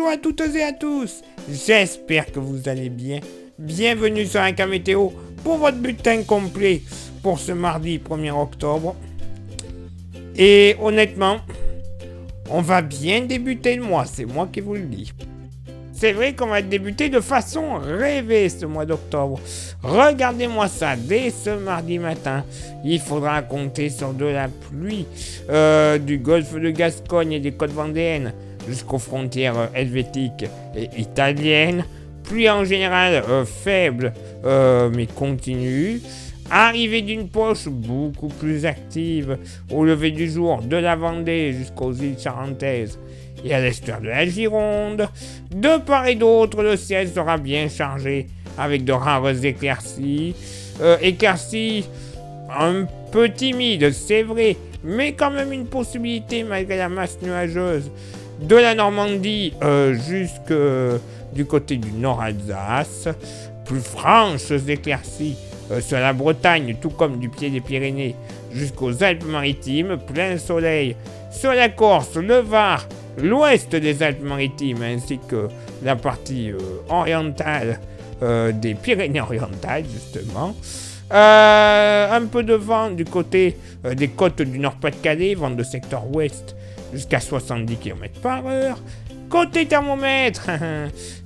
à toutes et à tous, j'espère que vous allez bien. Bienvenue sur un cas météo pour votre bulletin complet pour ce mardi 1er octobre. Et honnêtement, on va bien débuter le mois, c'est moi qui vous le dis. C'est vrai qu'on va débuter de façon rêvée ce mois d'octobre. Regardez-moi ça, dès ce mardi matin, il faudra compter sur de la pluie du golfe de Gascogne et des côtes vendéennes jusqu'aux frontières helvétiques et italiennes. Pluie en général faible mais continue. Arrivée d'une poche beaucoup plus active au lever du jour de la Vendée jusqu'aux îles Charentaises et à l'estuaire de la Gironde. De part et d'autre, le ciel sera bien chargé avec de rares éclaircies. Éclaircies un peu timides, c'est vrai, mais quand même une possibilité malgré la masse nuageuse de la Normandie jusque du côté du Nord-Alsace. Plus franches éclaircies sur la Bretagne, tout comme du pied des Pyrénées jusqu'aux Alpes-Maritimes. Plein soleil sur la Corse, le Var, l'ouest des Alpes-Maritimes ainsi que la partie orientale des Pyrénées-Orientales justement. Un peu de vent du côté des côtes du Nord-Pas-de-Calais, vent de secteur ouest jusqu'à 70 km/h. Côté thermomètre,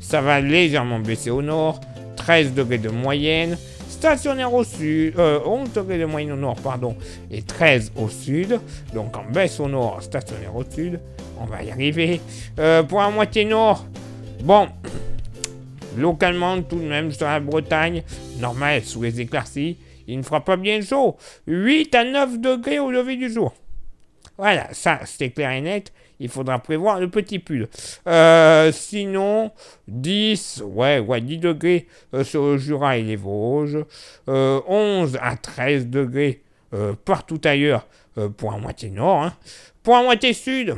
ça va légèrement baisser au nord, 13 degrés de moyenne, stationnaire au sud, 11 degrés de moyenne au nord, pardon, et 13 au sud, donc en baisse au nord, stationnaire au sud, on va y arriver. Pour la moitié nord, bon, localement tout de même sur la Bretagne, normal sous les éclaircies, il ne fera pas bien chaud, 8 à 9 degrés au lever du jour. Voilà, ça c'est clair et net, il faudra prévoir le petit pull. Sinon, 10 degrés sur le Jura et les Vosges, 11 à 13 degrés partout ailleurs pour la moitié nord. Hein. Pour la moitié sud,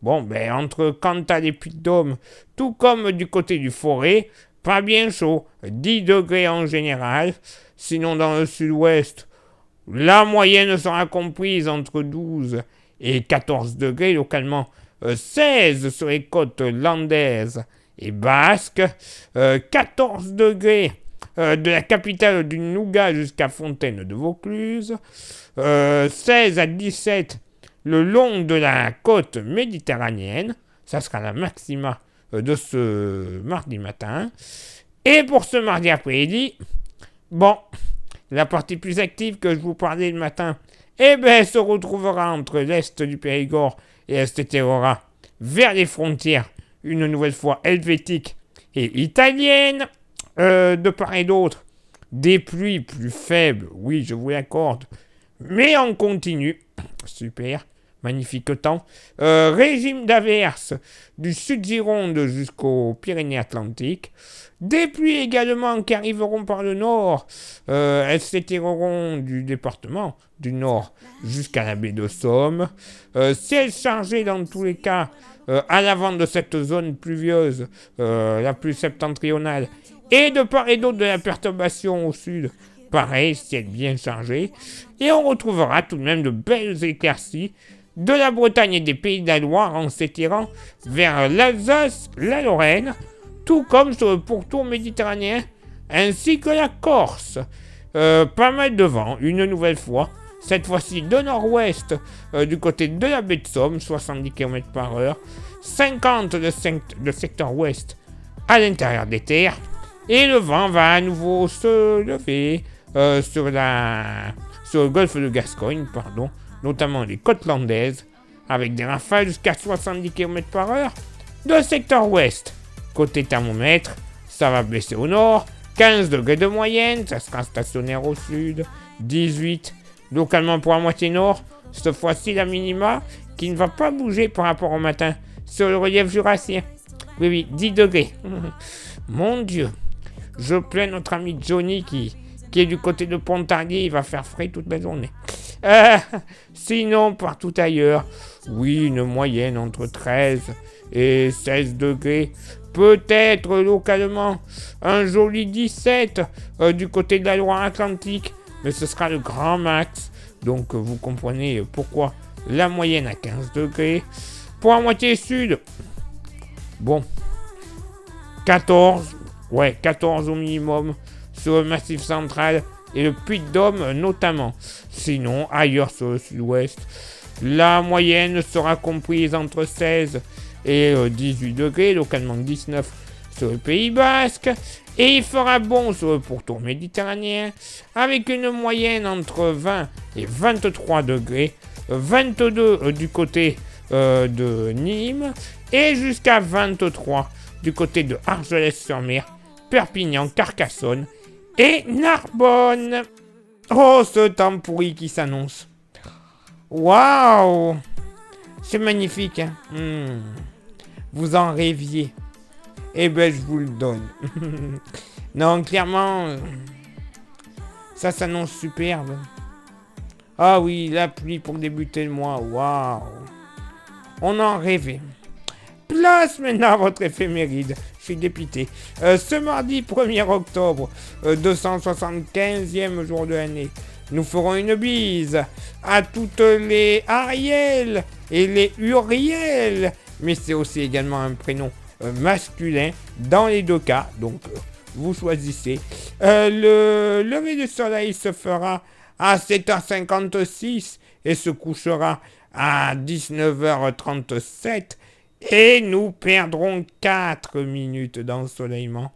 bon, entre Cantal et Puy-de-Dôme, tout comme du côté du Forêt, pas bien chaud, 10 degrés en général. Sinon, dans le sud-ouest, la moyenne sera comprise entre 12 et 14 degrés localement, 16 sur les côtes landaises et basques, 14 degrés de la capitale du Nougat jusqu'à Fontaine de Vaucluse, 16 à 17 le long de la côte méditerranéenne, ça sera la maxima de ce mardi matin. Et pour ce mardi après-midi, bon, la partie plus active que je vous parlais le matin, se retrouvera entre l'est du Périgord et Est-Terrora, vers les frontières, une nouvelle fois helvétiques et italiennes. De part et d'autre, des pluies plus faibles, oui, je vous l'accorde, mais en continu. Super, magnifique temps. Régime d'averse du sud-Gironde jusqu'aux Pyrénées-Atlantiques. Des pluies également qui arriveront par le nord. Elles s'étireront du département du nord jusqu'à la baie de Somme. Ciel chargé dans tous les cas à l'avant de cette zone pluvieuse, la plus septentrionale. Et de part et d'autre de la perturbation au sud. Pareil, ciel bien chargé. Et on retrouvera tout de même de belles éclaircies de la Bretagne et des Pays de la Loire en s'étirant vers l'Alsace, la Lorraine, tout comme sur le pourtour méditerranéen, ainsi que la Corse. Pas mal de vent, une nouvelle fois, cette fois-ci de nord-ouest, du côté de la baie de Somme, 70 km/h, 50 de secteur ouest à l'intérieur des terres, et le vent va à nouveau se lever sur le golfe de Gascogne, notamment les côtes landaises, avec des rafales jusqu'à 70 km/h de secteur ouest. Côté thermomètre, ça va baisser au nord, 15 degrés de moyenne, ça sera stationnaire au sud, 18 localement pour la moitié nord, cette fois-ci la minima qui ne va pas bouger par rapport au matin sur le relief jurassien. Oui, 10 degrés. Mon Dieu, je plains notre ami Johnny qui est du côté de Pontarlier, il va faire frais toute la journée. Sinon, partout ailleurs, oui, une moyenne entre 13 et 16 degrés. Peut-être localement un joli 17 du côté de la Loire-Atlantique, mais ce sera le grand max. Donc vous comprenez pourquoi la moyenne à 15 degrés. Pour la moitié sud, Bon, 14, ouais, 14 au minimum sur le Massif central et le Puy-de-Dôme notamment. Sinon, ailleurs sur le sud-ouest, la moyenne sera comprise entre 16 et 18 degrés, localement 19 sur le Pays Basque. Et il fera bon sur le pourtour méditerranéen, avec une moyenne entre 20 et 23 degrés, 22 du côté de Nîmes, et jusqu'à 23 du côté de Argelès-sur-Mer, Perpignan, Carcassonne et Narbonne. Oh, ce temps pourri qui s'annonce. Waouh! C'est magnifique, hein? Vous en rêviez. Eh ben, je vous le donne. Non, clairement, ça s'annonce superbe. Ah oui, la pluie pour débuter le mois. Waouh! On en rêvait. Place maintenant à votre éphéméride. Je suis dépité. Ce mardi 1er octobre, 275e jour de l'année, nous ferons une bise à toutes les Ariel et les Uriel. Mais c'est aussi également un prénom masculin dans les deux cas. Donc, vous choisissez. Le lever du soleil se fera à 7h56 et se couchera à 19h37. Et nous perdrons 4 minutes d'ensoleillement.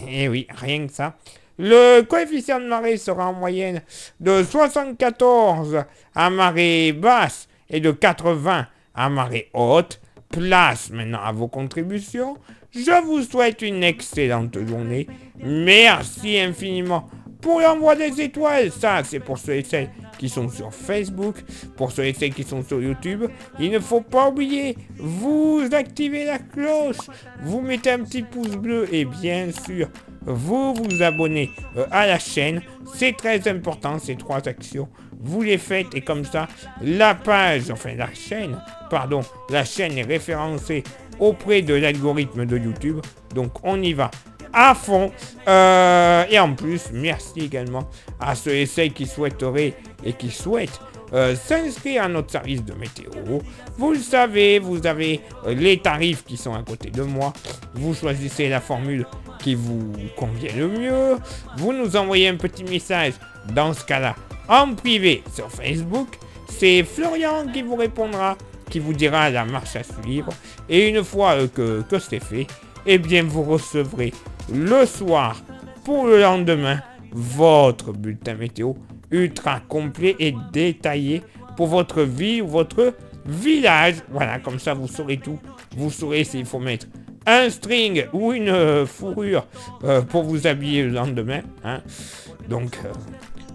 Et oui, rien que ça. Le coefficient de marée sera en moyenne de 74 à marée basse et de 80 à marée haute. Place maintenant à vos contributions. Je vous souhaite une excellente journée. Merci infiniment pour l'envoi des étoiles. Ça, c'est pour ceux et celles qui sont sur Facebook, pour ceux et celles qui sont sur YouTube. Il ne faut pas oublier, vous activez la cloche, vous mettez un petit pouce bleu et bien sûr, vous vous abonnez à la chaîne. C'est très important, ces 3 actions. Vous les faites et comme ça, la chaîne est référencée auprès de l'algorithme de YouTube. Donc on y va à fond. Et en plus, merci également à ceux et celles qui souhaiteraient et qui souhaitent s'inscrire à notre service de météo. Vous le savez, vous avez les tarifs qui sont à côté de moi. Vous choisissez la formule qui vous convient le mieux. Vous nous envoyez un petit message, dans ce cas-là, en privé sur Facebook. C'est Florian qui vous répondra, qui vous dira la marche à suivre. Et une fois que c'est fait, eh bien vous recevrez le soir pour le lendemain votre bulletin météo ultra complet et détaillé pour votre ville ou votre village. Voilà, comme ça vous saurez tout. Vous saurez s'il faut mettre un string ou une fourrure pour vous habiller le lendemain. Hein. Donc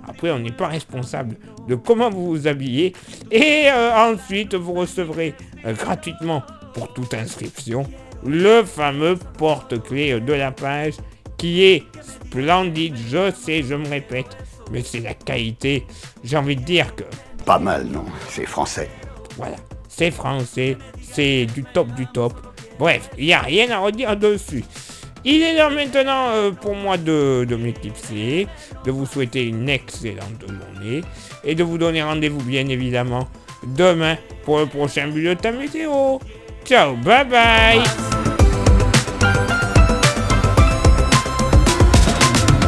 après on n'est pas responsable de comment vous vous habillez. Et ensuite vous recevrez gratuitement pour toute inscription le fameux porte-clés de la page qui est splendide. Je sais, je me répète, mais c'est la qualité. J'ai envie de dire que... Pas mal, non? C'est français. Voilà, c'est français, c'est du top du top. Bref, il n'y a rien à redire dessus. Il est l'heure maintenant pour moi de m'éclipser, de vous souhaiter une excellente journée et de vous donner rendez-vous bien évidemment demain pour le prochain bulletin météo. Ciao, bye bye.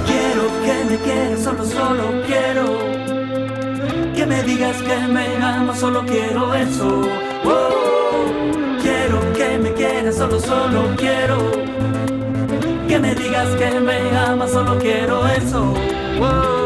Quiero que me quieras, solo quiero que me digas que me amas, solo quiero eso. Oh, quiero que me quieras, solo quiero que me digas que me amas, solo quiero eso. Oh.